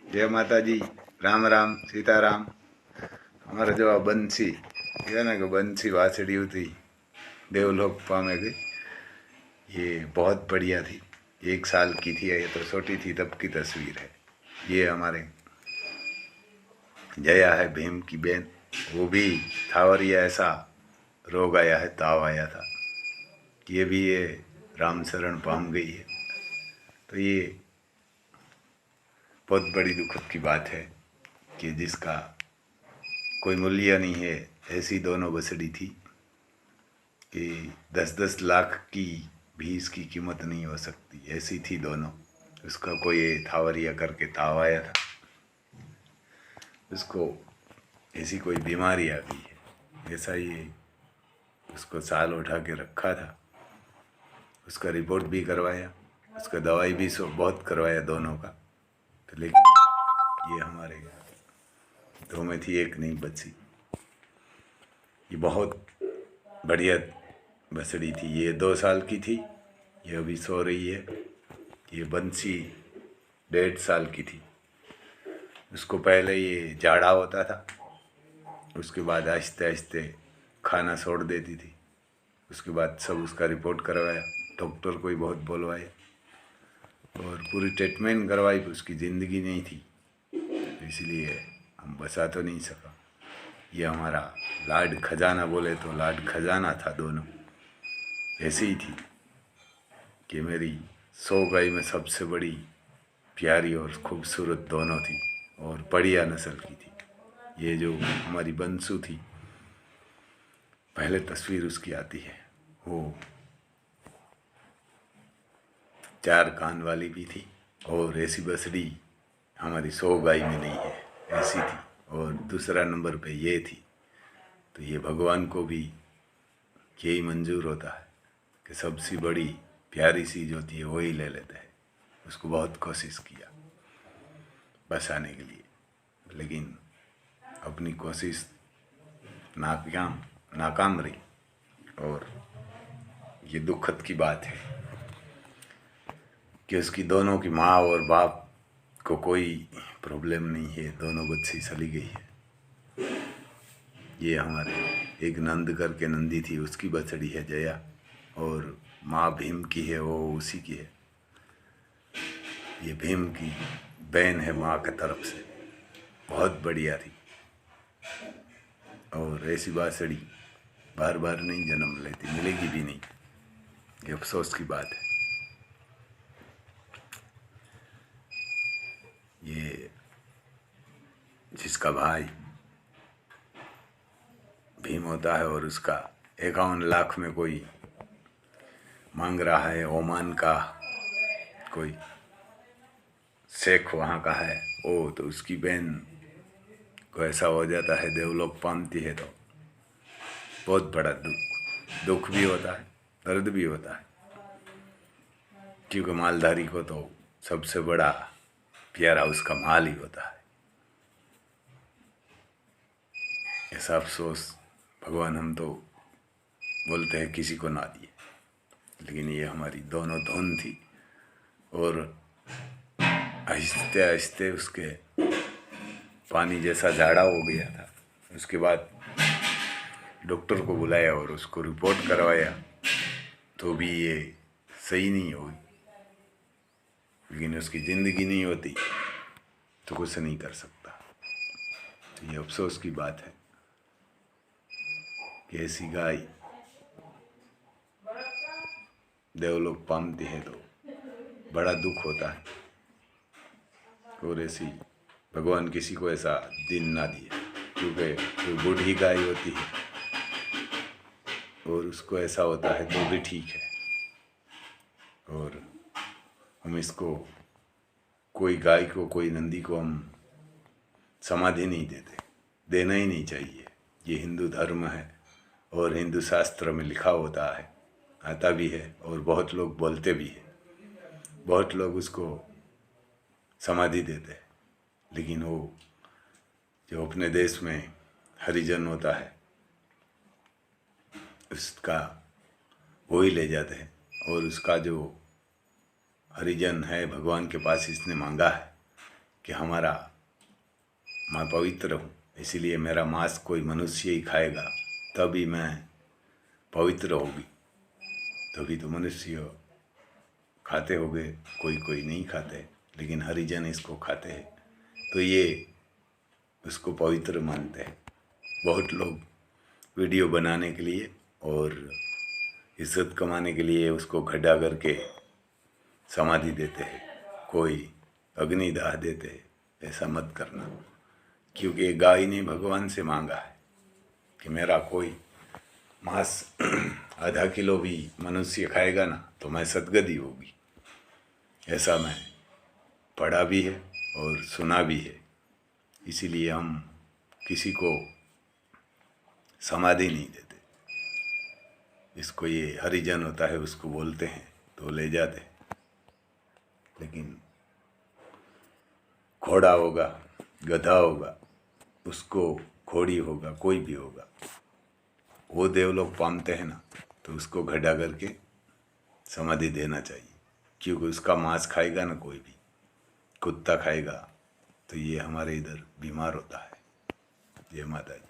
जय माता जी। राम राम सीताराम। हमारा जो आ बंसी है ना कि बंसी वासड़ी थी देवलोक पामे गई, ये बहुत बढ़िया थी। 1 साल की थी, ये तो छोटी थी तब की तस्वीर है। ये हमारे जया है भीम की बहन, वो भी थावरिया ऐसा रोग आया है, ताव आया था, ये भी ये राम शरण पाम गई है। तो ये बहुत बड़ी दुखद की बात है कि जिसका कोई मूल्य नहीं है, ऐसी दोनों बसड़ी थी कि 10-10 लाख की भी इसकी कीमत नहीं हो सकती, ऐसी थी दोनों। उसका कोई थावरिया करके ताव आया था, उसको ऐसी कोई बीमारी आ गई है, ऐसा ये उसको साल उठा के रखा था। उसका रिपोर्ट भी करवाया, उसका दवाई भी बहुत करवाया दोनों का, तो लेकिन ये हमारे दो में थी, एक नहीं बची। ये बहुत बढ़िया बसड़ी थी, ये 2 साल की थी, ये अभी सो रही है। ये बंसी 1.5 साल की थी। उसको पहले ये जाड़ा होता था, उसके बाद आहिस्ते आहिस्ते खाना छोड़ देती थी। उसके बाद सब उसका रिपोर्ट करवाया, डॉक्टर को ही बहुत बुलवाया और पूरी ट्रीटमेंट करवाई, उसकी ज़िंदगी नहीं थी, तो इसलिए हम बचा तो नहीं सका। ये हमारा लाड खजाना, बोले तो लाड खजाना था दोनों। ऐसी ही थी कि मेरी 100 गाय में सबसे बड़ी प्यारी और खूबसूरत दोनों थी और बढ़िया नस्ल की थी। ये जो हमारी बंसू थी, पहले तस्वीर उसकी आती है, वो 4 कान वाली भी थी और ऐसी बसड़ी हमारी 100 गाय में नहीं है, ऐसी थी। और दूसरा नंबर पे ये थी। तो ये भगवान को भी यही मंजूर होता है कि सबसे बड़ी प्यारी चीज़ होती है वही ले लेते हैं। उसको बहुत कोशिश किया बसाने के लिए, लेकिन अपनी कोशिश नाकाम रही। और ये दुखद की बात है कि उसकी दोनों की माँ और बाप को कोई प्रॉब्लम नहीं है, दोनों बच्ची चली गई है। ये हमारे एक नंद करके नंदी थी, उसकी बछड़ी है जया, और माँ भीम की है, वो उसी की है। ये भीम की बहन है माँ की तरफ से, बहुत बढ़िया थी। और ऐसी बासड़ी बार बार नहीं जन्म लेती, मिलेगी भी नहीं, ये अफसोस की बात है। ये जिसका भाई भीम होता है और उसका 51 लाख में कोई मांग रहा है, ओमान का कोई शेख वहाँ का है वो, तो उसकी बहन को ऐसा हो जाता है, देवलोक पामती है, तो बहुत बड़ा दुख भी होता है, दर्द भी होता है, क्योंकि मालधारी को तो सबसे बड़ा प्यारा उसका माल ही होता है। ऐसा अफसोस भगवान हम तो बोलते हैं किसी को ना दिए, लेकिन ये हमारी दोनों धुन थी। और आहिस्ते आहिस्ते उसके पानी जैसा झाड़ा हो गया था। उसके बाद डॉक्टर को बुलाया और उसको रिपोर्ट करवाया, तो भी ये सही नहीं हुई। लेकिन उसकी ज़िंदगी नहीं होती तो कुछ नहीं कर सकता। तो ये अफसोस की बात है कि ऐसी गाय देवलोक पामती है तो बड़ा दुख होता है। और ऐसी भगवान किसी को ऐसा दिन ना दिए, क्योंकि कोई बूढ़ी गाय होती है और उसको ऐसा होता है तो भी ठीक है। और हम इसको, कोई गाय को, कोई नंदी को हम समाधि नहीं देते, देना ही नहीं चाहिए। ये हिंदू धर्म है और हिंदू शास्त्र में लिखा होता है, आता भी है, और बहुत लोग बोलते भी हैं। बहुत लोग उसको समाधि देते हैं, लेकिन वो जो अपने देश में हरिजन होता है उसका वो ही ले जाते हैं। और उसका जो हरिजन है, भगवान के पास इसने मांगा है कि हमारा मैं पवित्र हूँ, इसीलिए मेरा मांस कोई मनुष्य ही खाएगा तभी मैं पवित्र होगी। तभी तो मनुष्य खाते होंगे, कोई कोई नहीं खाते, लेकिन हरिजन इसको खाते हैं, तो ये उसको पवित्र मानते हैं। बहुत लोग वीडियो बनाने के लिए और इज्जत कमाने के लिए उसको खड्डा करके समाधि देते हैं, कोई अग्निदाह देते हैं। ऐसा मत करना, क्योंकि ये गाय ने भगवान से मांगा है कि मेरा कोई मांस आधा किलो भी मनुष्य खाएगा ना तो मैं सदगति होगी। ऐसा मैं पढ़ा भी है और सुना भी है। इसीलिए हम किसी को समाधि नहीं देते। इसको ये हरिजन होता है उसको बोलते हैं तो ले जाते हैं, लेकिन घोड़ा होगा, गधा होगा, उसको घोड़ी होगा, कोई भी होगा, वो देवलोक पामते हैं ना, तो उसको खड़ा करके समाधि देना चाहिए। क्योंकि उसका मांस खाएगा ना कोई भी, कुत्ता खाएगा तो ये हमारे इधर बीमार होता है। जय माता जी।